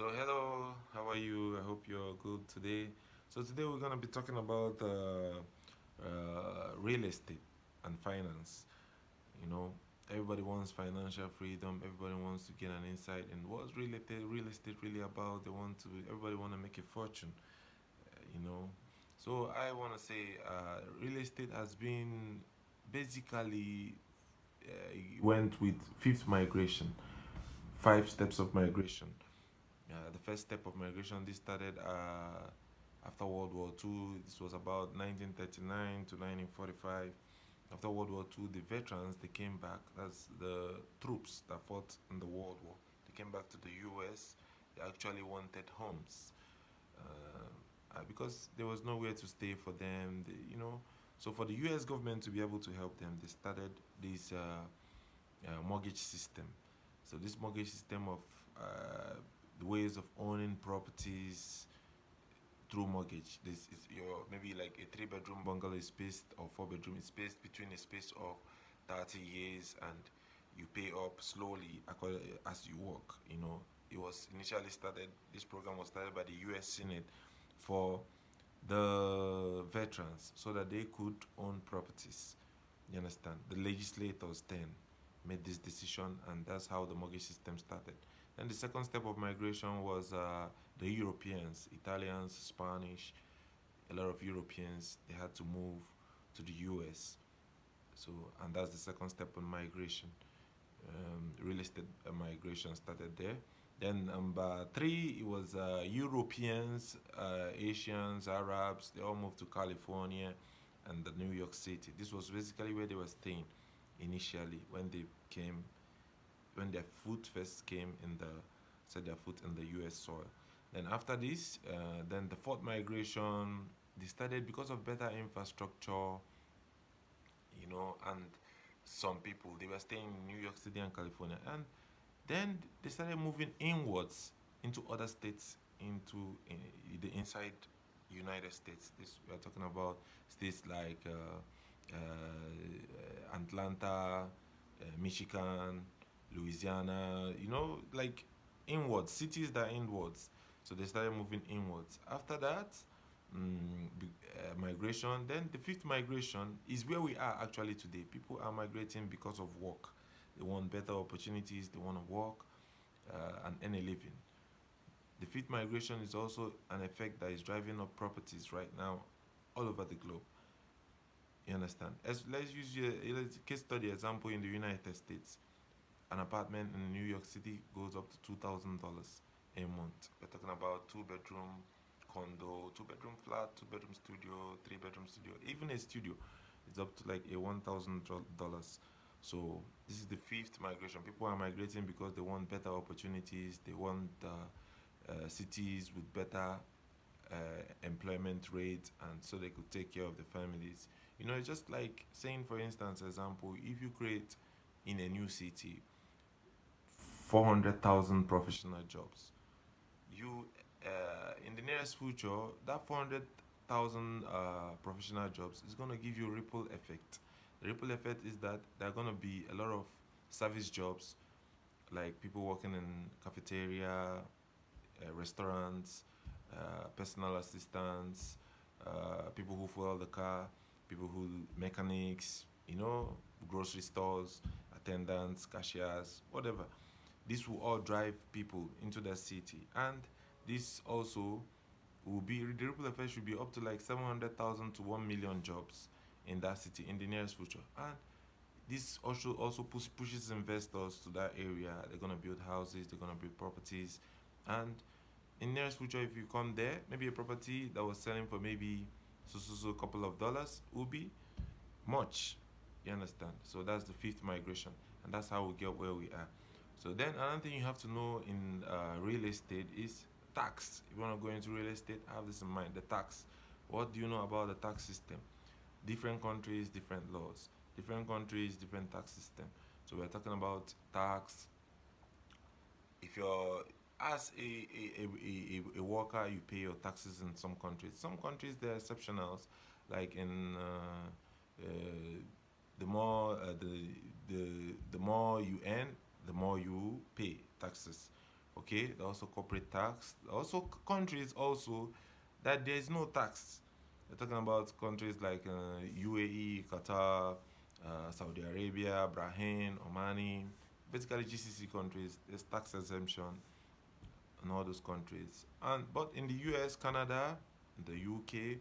So hello, how are you? I hope you're good today. So today we're gonna be talking about real estate and finance. You know, everybody wants financial freedom. Everybody wants to get an insight in what's real estate really about. Everybody want to make a fortune. You know, so I want to say, real estate has been basically went with fifth migration, five steps of migration. The first step of migration, this started after World War II. This was about 1939 to 1945. After World War II, the veterans, they came back. That's the troops that fought in the World War. They came back to the US. They actually wanted homes because there was nowhere to stay for them. So for the US government to be able to help them, they started this mortgage system. So this mortgage system of the ways of owning properties through mortgage. This is your maybe like a three-bedroom bungalow is spaced, or four-bedroom is spaced between a space of 30 years, and you pay up slowly as you work. It was initially started. This program was started by the U.S. Senate for the veterans so that they could own properties. You understand? The legislators then made this decision, and that's how the mortgage system started. Then the second step of migration was the Europeans, Italians, Spanish. A lot of Europeans, they had to move to the US. So, and that's the second step on migration. Real estate migration started there. Then number three, it was Europeans, Asians, Arabs. They all moved to California and the New York City. This was basically where they were staying initially when their foot first came in the set their foot in the U.S. soil. Then after this, then the fourth migration, they started because of better infrastructure, and some people, they were staying in New York City and California, and then they started moving inwards into other states, into the inside United States. This we are talking about states like Atlanta, Michigan, Louisiana. Like inwards, cities that are inwards. So they started moving inwards. After that, migration. Then the fifth migration is where we are actually today. People are migrating because of work. They want better opportunities. They want to work and earn a living. The fifth migration is also an effect that is driving up properties right now all over the globe. You understand? Let's use a case study example in the United States. An apartment in New York City goes up to $2,000 a month. We're talking about two-bedroom condo, two-bedroom flat, two-bedroom studio, three-bedroom studio, even a studio. It's up to like a $1,000. So this is the fifth migration. People are migrating because they want better opportunities. They want cities with better employment rate, and so they could take care of the families. It's just like saying, for instance, example, if you create in a new city 400,000 professional jobs, you in the nearest future, that 400,000 professional jobs is going to give you a ripple effect. The ripple effect is that there are going to be a lot of service jobs, like people working in cafeteria, restaurants, personal assistants, people who fuel the car, people who mechanics, grocery stores, attendants, cashiers, whatever. This will all drive people into the city, and this also will be the ripple effect should be up to like 700,000 to 1 million jobs in that city in the nearest future. And this also pushes investors to that area. They're gonna build houses, they're gonna build properties, and in nearest future, if you come there, maybe a property that was selling for maybe a couple of dollars will be much. You understand? So that's the fifth migration, and that's how we get where we are. So then another thing you have to know in real estate is tax. If you want to go into real estate, have this in mind: the tax. What do you know about the tax system? Different countries, different laws. Different countries, different tax system. So we're talking about tax. If you're as a worker, you pay your taxes in some countries. Some countries they're exceptionals, like in the more the more you earn, the more you pay taxes. Okay, also corporate tax. Also countries also that there is no tax. We're talking about countries like UAE, Qatar, Saudi Arabia, Bahrain, Omani, basically GCC countries. There's tax exemption in all those countries. And but in the US, Canada, the UK,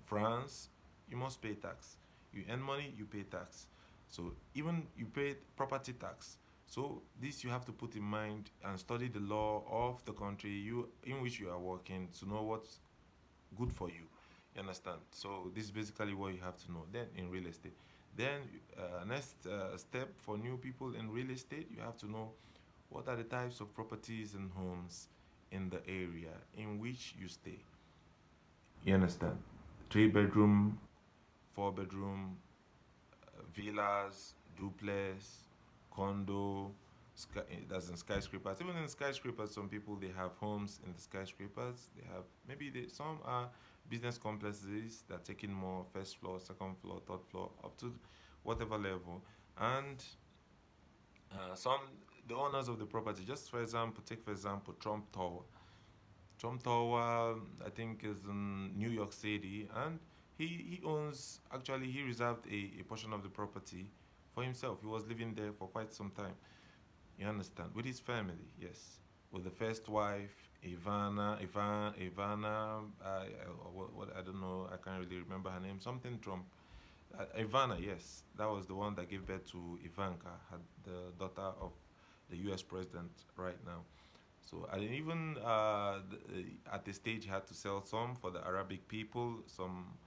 France, you must pay tax. You earn money, you pay tax. So even you pay property tax. So this you have to put in mind and study the law of the country you in which you are working to know what's good for you. You understand? So this is basically what you have to know. Then in real estate, then next step for new people in real estate, you have to know what are the types of properties and homes in the area in which you stay. You understand? Three bedroom, four bedroom, villas, duplex, condo, that's in skyscrapers. Even in skyscrapers, some people they have homes in the skyscrapers. They have maybe some are business complexes that are taking more first floor, second floor, third floor, up to whatever level, and some the owners of the property. Just for example, take for example Trump Tower. Trump Tower, I think, is in New York City, and he owns actually he reserved a portion of the property for himself. He was living there for quite some time. You understand? With his family, yes. With the first wife, Ivana, what I don't know, I can't really remember her name. Something Trump. Ivana, yes, that was the one that gave birth to Ivanka, had the daughter of the U.S. president right now. So I even at the stage he had to sell some for the Arabic people. Some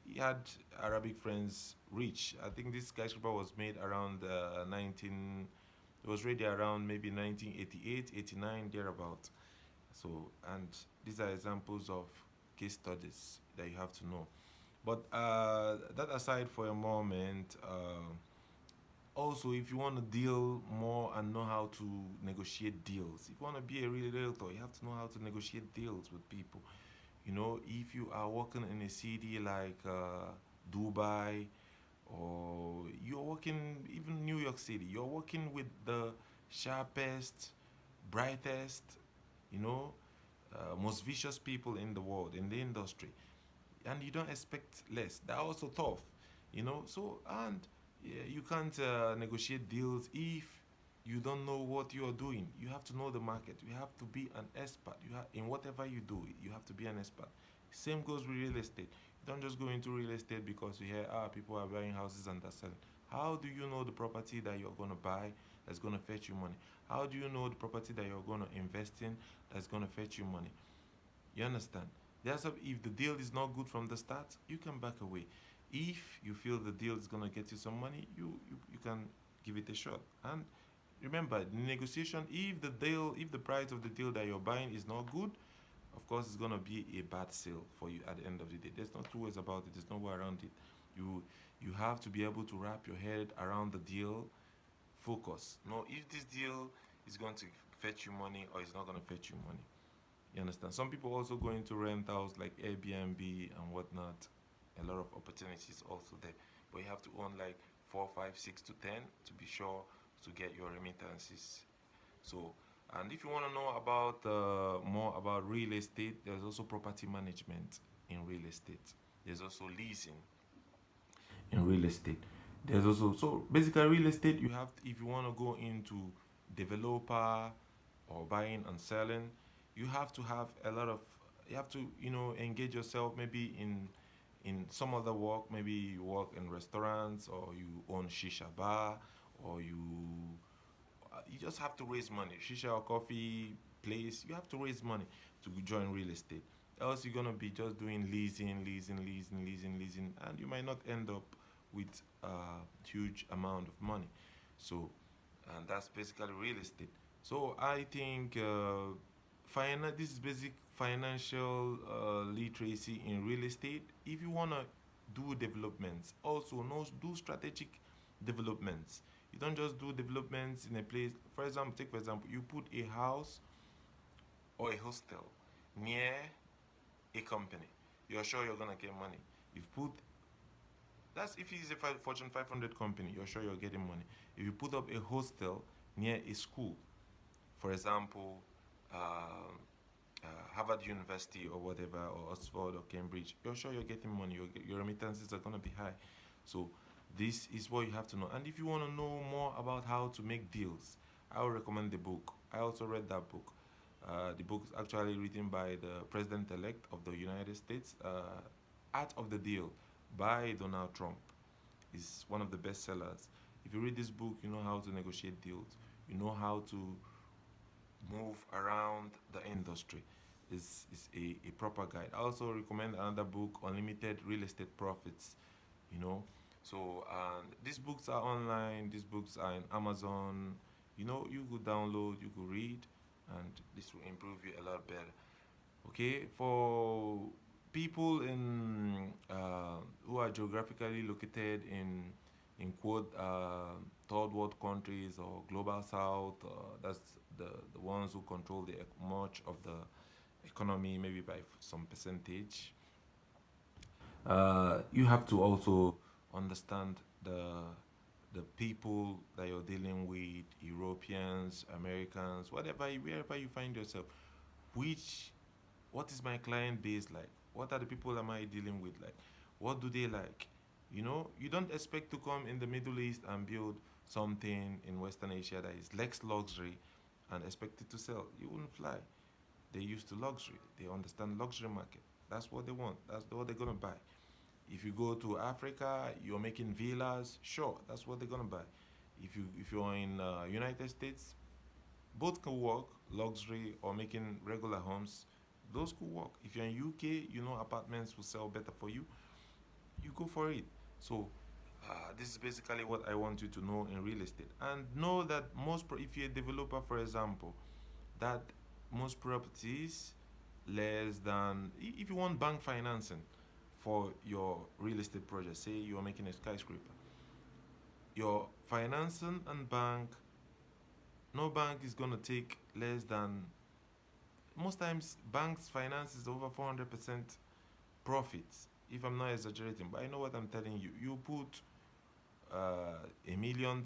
he had Arabic friends rich. I think this skyscraper was made around 19. It was ready around maybe 1988, 89 thereabout. So and these are examples of case studies that you have to know. But that aside for a moment, also if you want to deal more and know how to negotiate deals, if you want to be a real realtor, you have to know how to negotiate deals with people. You know, if you are working in a city like Dubai, or you're working even New York City, you're working with the sharpest, brightest, you know, most vicious people in the world in the industry, and you don't expect less. They're also tough, you know. So and yeah, you can't negotiate deals if you don't know what you are doing. You have to know the market. You have to be an expert. In whatever you do, you have to be an expert. Same goes with real estate. You don't just go into real estate because you hear people are buying houses and they're selling. How do you know the property that you're gonna buy that's gonna fetch you money? How do you know the property that you're gonna invest in that's gonna fetch you money? You understand? If the deal is not good from the start, you can back away. If you feel the deal is gonna get you some money, you can give it a shot. And remember, the negotiation, if the price of the deal that you're buying is not good, of course it's gonna be a bad sale for you at the end of the day. There's no two ways about it. There's no way around it. You you have to be able to wrap your head around the deal. Focus. No, if this deal is going to fetch you money or it's not gonna fetch you money. You understand? Some people also go into rentals like Airbnb and whatnot. A lot of opportunities also there, but you have to own like 4, 5, 6 to 10 to be sure to get your remittances. So, and if you want to know about more about real estate, there's also property management in real estate. There's also leasing in real estate. There's also so basically real estate. You have if you want to go into developer or buying and selling, you have to have a lot of you have to engage yourself maybe in some other work. Maybe you work in restaurants or you own shisha bar or you just have to raise money. Shisha or coffee place, you have to raise money to join real estate. Else you're gonna be just doing leasing, and you might not end up with a huge amount of money. So, and that's basically real estate. So I think this is basic financial literacy in real estate. If you wanna do developments, also know do strategic developments. You don't just do developments in a place. For example, take for example, you put a house or a hostel near a company. You're sure you're gonna get money. If put that's if it's a Fortune 500 company, you're sure you're getting money. If you put up a hostel near a school, For example, um, Harvard University or whatever, or Oxford or Cambridge, you're sure you're getting money. Your remittances are gonna be high. So this is what you have to know. And if you want to know more about how to make deals, I would recommend the book. I also read that book. The book is actually written by the president-elect of the United States, Art of the Deal, by Donald Trump. It's one of the best sellers. If you read this book, you know how to negotiate deals. You know how to move around the industry. Is a proper guide. I also recommend another book, Unlimited Real Estate Profits. You know, so these books are online. These books are in Amazon. You know, you could download, you could read, and this will improve you a lot better. Okay, for people in who are geographically located in quote third world countries or global south, that's the ones who control much of the economy, maybe by some percentage. You have to also understand the people that you're dealing with, Europeans, Americans, wherever you find yourself. Which what is my client base like? What are the people am I dealing with like? What do they like? You know, you don't expect to come in the Middle East and build something in Western Asia that is less luxury and expect it to sell. You wouldn't fly. They're used to luxury. They understand luxury market. That's what they want. That's what they're gonna buy. If you go to Africa, you're making villas. Sure, that's what they're gonna buy. If you're in United States, both can work, luxury or making regular homes. Those could work. If you're in UK, you know apartments will sell better for you. You go for it. So this is basically what I want you to know in real estate, and know that if you're a developer, for example, that most properties less than if you want bank financing for your real estate project, say you're making a skyscraper, your financing and bank, no bank is going to take less than, most times banks finance is over 400% profits, if I'm not exaggerating, but I know what I'm telling you. You put $1 million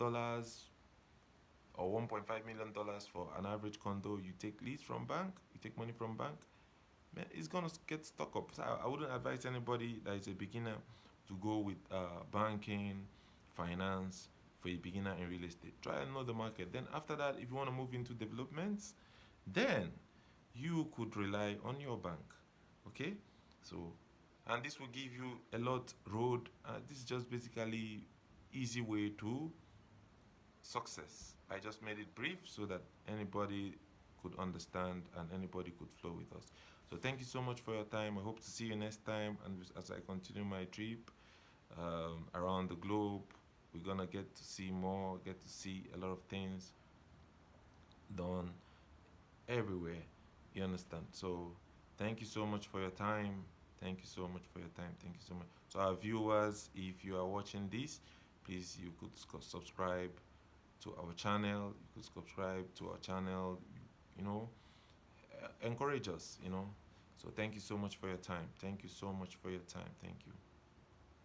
or $1.5 million for an average condo, you take lease from bank, you take money from bank, man, it's gonna get stuck up. So I wouldn't advise anybody that is a beginner to go with banking, finance for a beginner in real estate. Try and know the market. Then after that, if you want to move into developments, then you could rely on your bank. Okay, so and this will give you a lot road. This is just basically easy way to success. I just made it brief so that anybody could understand and anybody could flow with us. So thank you so much for your time. I hope to see you next time. And as I continue my trip around the globe, we're gonna get to see more, get to see a lot of things done everywhere. You understand? So thank you so much for your time. Thank you so much for your time. Thank you so much. So our viewers, if you are watching this, please you could subscribe to our channel. You could subscribe to our channel. You know, encourage us. You know. So thank you so much for your time. Thank you so much for your time. Thank you.